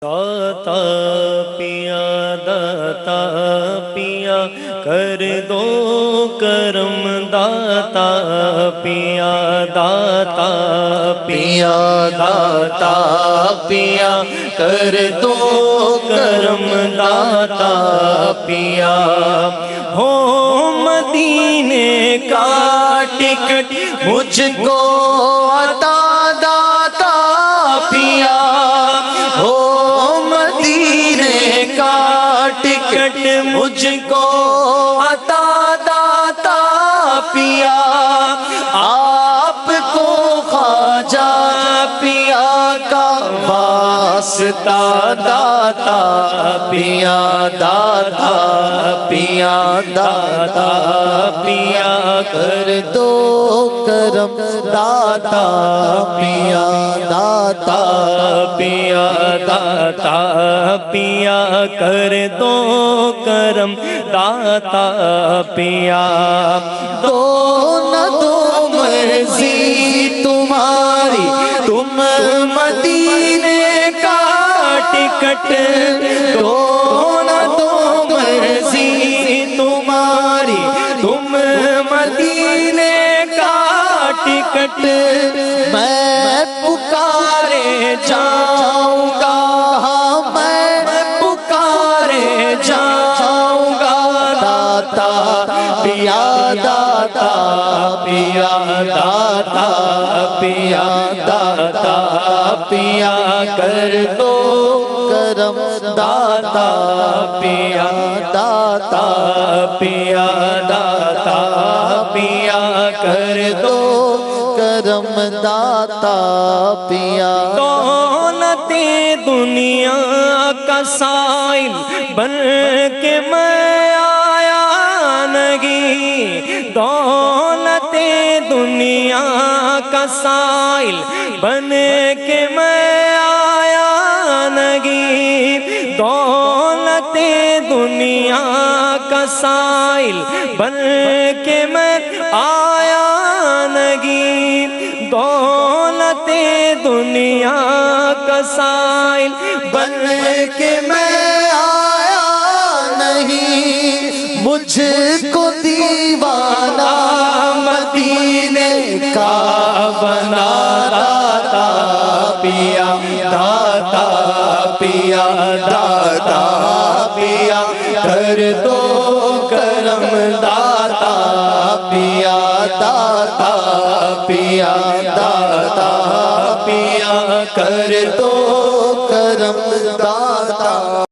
داتا پیا داتا پیا کر دو کرم داتا پیا داتا پیا داتا پیا کر دو کرم داتا پیا ہو مدینے کا ٹکٹ مجھ کو عطا داتا پیا ہو مدینے کا ٹکٹ مجھ کو عطا داتا پیا آپ کو خواجہ پیا کا واسطہ داتا پیا داتا پیا داتا پیا کر دو کرم داتا پیا داتا پیا داتا پیا کر دو کرم داتا پیا دو نہ دو مرضی تمہاری تم مدینے کا ٹکٹ دو نہ دو مرضی تمہاری تم مدینے کا ٹکٹ میں پکارے جاؤں گا میں پکارے جاؤں گا داتا پیا داتا پیا داتا پیا داتا پیا کر دو کرم داتا پیا داتا پیا داتا پیا کر دو کرم داتا پیا دولت دنیا کا سائل بن کے میں آیا نہیں دولت دنیا کا سائل بن کے میں آیا نہیں دولت دنیا کا سائل بن کے میں آیا نہیں دولت دنیا کا سائل بن کے میں آیا نہیں مجھ کو دیوانہ مدینے کا بنا داتا پیا داتا پیا داتا پیا کر دو کرم داتا پیا داتا پیا داتا پیا کر دو کرم داتا